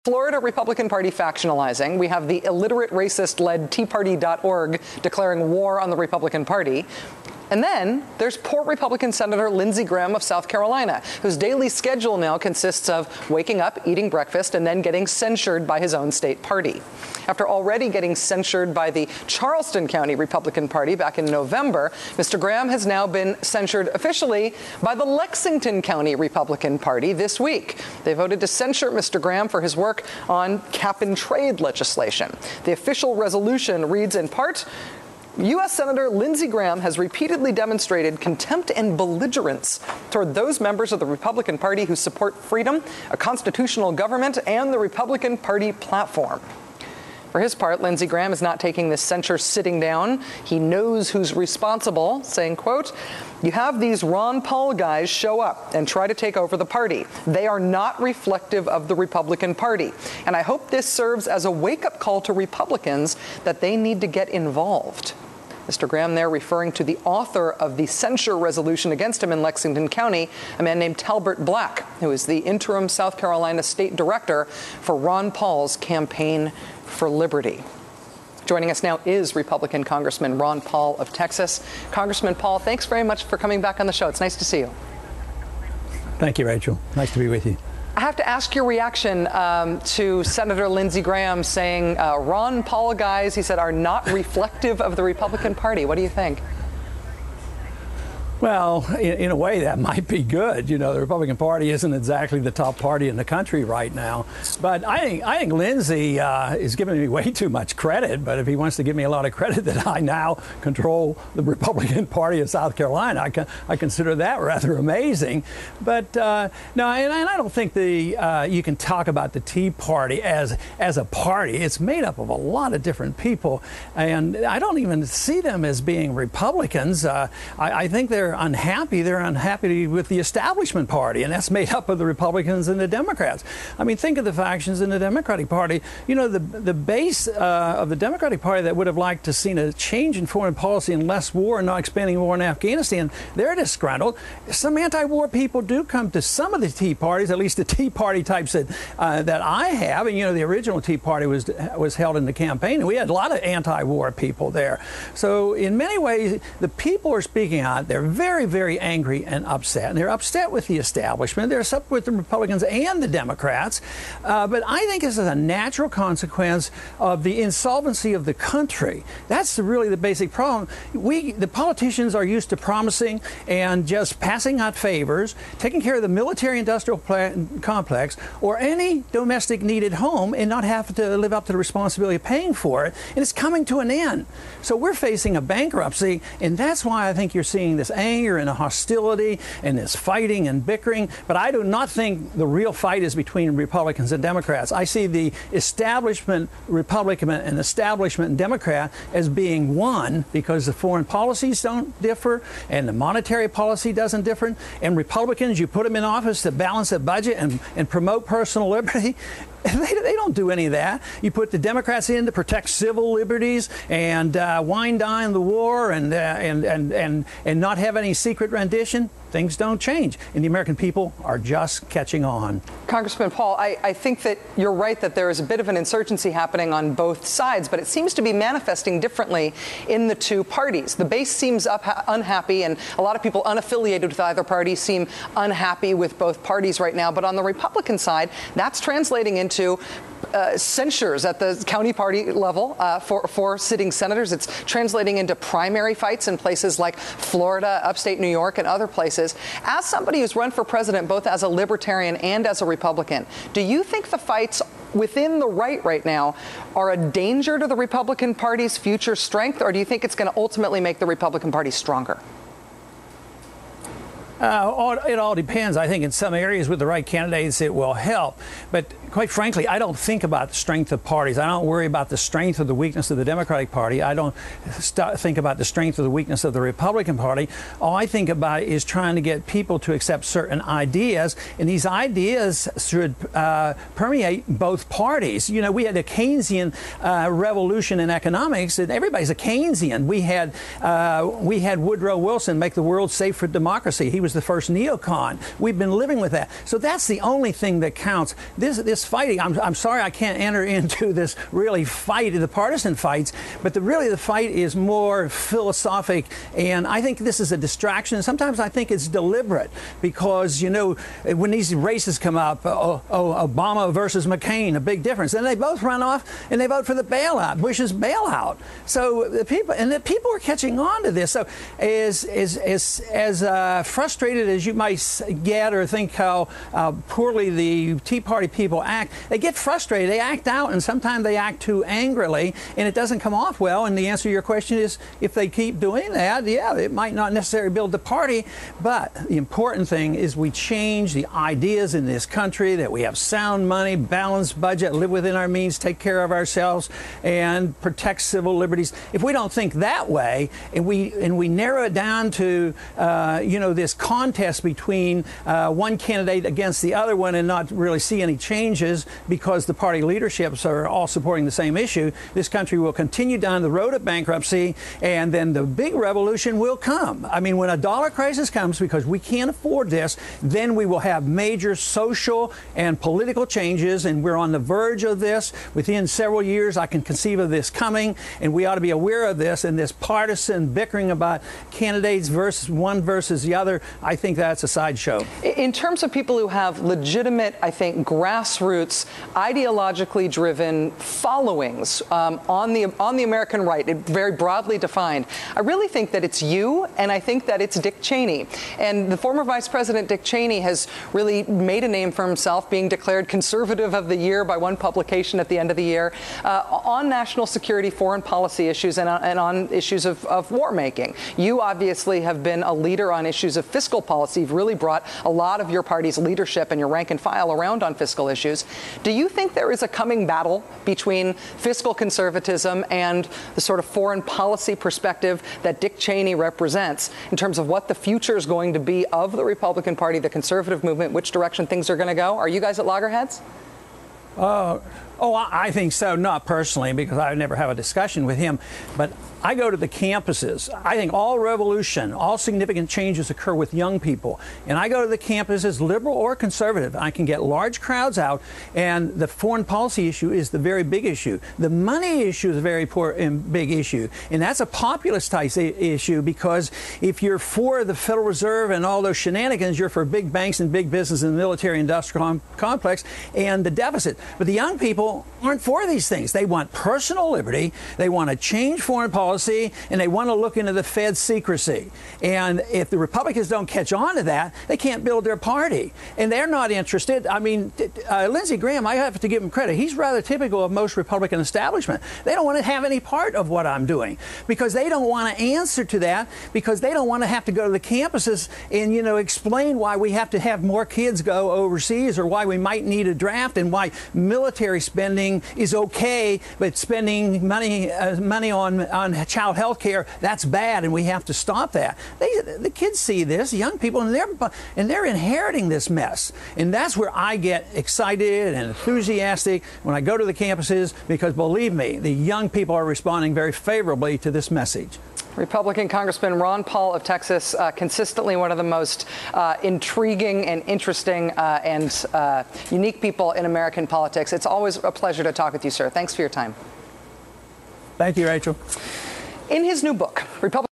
Florida Republican Party factionalizing. We have the illiterate racist-led TeaParty.org declaring war on the Republican Party. And then there's poor Republican Senator Lindsey Graham of South Carolina, whose daily schedule now consists of waking up, eating breakfast, and then getting censured by his own state party. After already getting censured by the Charleston County Republican Party back in November, Mr. Graham has now been censured officially by the Lexington County Republican Party this week. They voted to censure Mr. Graham for his work on cap-and-trade legislation. The official resolution reads in part, U.S. Senator Lindsey Graham has repeatedly demonstrated contempt and belligerence toward those members of the Republican Party who support freedom, a constitutional government, and the Republican Party platform. For his part, Lindsey Graham is not taking this censure sitting down. He knows who's responsible, saying, quote, you have these Ron Paul guys show up and try to take over the party. They are not reflective of the Republican Party. And I hope this serves as a wake-up call to Republicans that they need to get involved. Mr. Graham there referring to the author of the censure resolution against him in Lexington County, a man named Talbert Black, who is the interim South Carolina state director for Ron Paul's Campaign for Liberty. Joining us now is Republican Congressman Ron Paul of Texas. Congressman Paul, thanks very much for coming back on the show. It's nice to see you. Thank you, Rachel. Nice to be with you. I have to ask your reaction to Senator Lindsey Graham saying Ron Paul guys, he said, are not reflective of the Republican Party. What do you think? Well, in a way, that might be good. You know, the Republican Party isn't exactly the top party in the country right now. But I think Lindsey is giving me way too much credit. But if he wants to give me a lot of credit that I now control the Republican Party of South Carolina, I consider that rather amazing. But no, and I don't think you can talk about the Tea Party as a party. It's made up of a lot of different people. And I don't even see them as being Republicans. I think they're unhappy. They're unhappy with the establishment party, and that's made up of the Republicans and the Democrats. I mean, think of the factions in the Democratic Party. You know, the base of the Democratic Party that would have liked to seen a change in foreign policy and less war and not expanding war in Afghanistan, they're disgruntled. Some anti-war people do come to some of the Tea Parties, at least the Tea Party types that I have. And, you know, the original Tea Party was held in the campaign, and we had a lot of anti-war people there. So in many ways, the people are speaking out. They're very, very angry and upset. And they're upset with the establishment. They're upset with the Republicans and the Democrats. But I think this is a natural consequence of the insolvency of the country. That's really the basic problem. The politicians are used to promising and just passing out favors, taking care of the military-industrial complex or any domestic need at home and not have to live up to the responsibility of paying for it. And it's coming to an end. So we're facing a bankruptcy, and that's why I think you're seeing this anger and a hostility and this fighting and bickering. But I do not think the real fight is between Republicans and Democrats. I see the establishment Republican and establishment Democrat as being one, because the foreign policies don't differ and the monetary policy doesn't differ. And Republicans, you put them in office to balance a budget and promote personal liberty. They don't do any of that. You put the Democrats in to protect civil liberties and wine dine the war and not have any secret rendition. Things don't change, and the American people are just catching on. Congressman Paul, I think that you're right that there is a bit of an insurgency happening on both sides, but it seems to be manifesting differently in the two parties. The base seems unhappy, and a lot of people unaffiliated with either party seem unhappy with both parties right now. But on the Republican side, that's translating into censures at the county party level for sitting senators. It's translating into primary fights in places like Florida, upstate New York, and other places. As somebody who's run for president both as a libertarian and as a Republican, do you think the fights within the right now are a danger to the Republican Party's future strength, or do you think it's going to ultimately make the Republican Party stronger? It all depends. I think in some areas with the right candidates it will help. But quite frankly, I don't think about the strength of parties. I don't worry about the strength or the weakness of the Democratic Party. I don't think about the strength or the weakness of the Republican Party. All I think about is trying to get people to accept certain ideas, and these ideas should permeate both parties. You know, we had a Keynesian revolution in economics, and everybody's a Keynesian. We had Woodrow Wilson make the world safe for democracy. He was the first neocon. We've been living with that. So that's the only thing that counts. This this fighting, I'm sorry I can't enter into this really fight, the partisan fights, but really the fight is more philosophic, and I think this is a distraction. Sometimes I think it's deliberate because, you know, when these races come up, Obama versus McCain, a big difference. Then they both run off and they vote for the bailout, Bush's bailout. So the people are catching on to this. So as frustrated as you might get or think how poorly the Tea Party people act, they get frustrated, they act out, and sometimes they act too angrily, and it doesn't come off well. And the answer to your question is, if they keep doing that, yeah, it might not necessarily build the party, but the important thing is we change the ideas in this country, that we have sound money, balanced budget, live within our means, take care of ourselves, and protect civil liberties. If we don't think that way, and we narrow it down to this contest between one candidate against the other one and not really see any changes because the party leaderships are all supporting the same issue, this country will continue down the road of bankruptcy, and then the big revolution will come. I mean, when a dollar crisis comes because we can't afford this, then we will have major social and political changes, and we're on the verge of this. Within several years, I can conceive of this coming, and we ought to be aware of this. And this partisan bickering about candidates versus the other, I think that's a sideshow. In terms of people who have legitimate, I think, grassroots, ideologically driven followings on the American right, very broadly defined, I really think that it's you, and I think that it's Dick Cheney. And the former Vice President Dick Cheney has really made a name for himself, being declared Conservative of the Year by one publication at the end of the year, on national security, foreign policy issues, and on issues of war making. You obviously have been a leader on issues of fiscal policy. You've really brought a lot of your party's leadership and your rank and file around on fiscal issues. Do you think there is a coming battle between fiscal conservatism and the sort of foreign policy perspective that Dick Cheney represents in terms of what the future is going to be of the Republican Party, the conservative movement, which direction things are going to go? Are you guys at loggerheads? I think so. Not personally, because I never have a discussion with him. But I go to the campuses. I think all revolution, all significant changes occur with young people. And I go to the campuses, liberal or conservative. I can get large crowds out, and the foreign policy issue is the very big issue. The money issue is a very big issue. And that's a populist type issue, because if you're for the Federal Reserve and all those shenanigans, you're for big banks and big business and the military-industrial complex and the deficit. But the young people aren't for these things. They want personal liberty. They want to change foreign policy, and they want to look into the Fed's secrecy. And if the Republicans don't catch on to that, they can't build their party. And they're not interested. I mean, Lindsey Graham, I have to give him credit. He's rather typical of most Republican establishment. They don't want to have any part of what I'm doing because they don't want to answer to that, because they don't want to have to go to the campuses and, explain why we have to have more kids go overseas, or why we might need a draft, and why military spending is okay, but spending money on child health care, that's bad, and we have to stop that. The kids see this, young people, and they're inheriting this mess. And that's where I get excited and enthusiastic when I go to the campuses, because believe me, the young people are responding very favorably to this message. Republican Congressman Ron Paul of Texas, consistently one of the most intriguing and interesting and unique people in American politics. It's always a pleasure to talk with you, sir. Thanks for your time. Thank you, Rachel. In his new book, Republican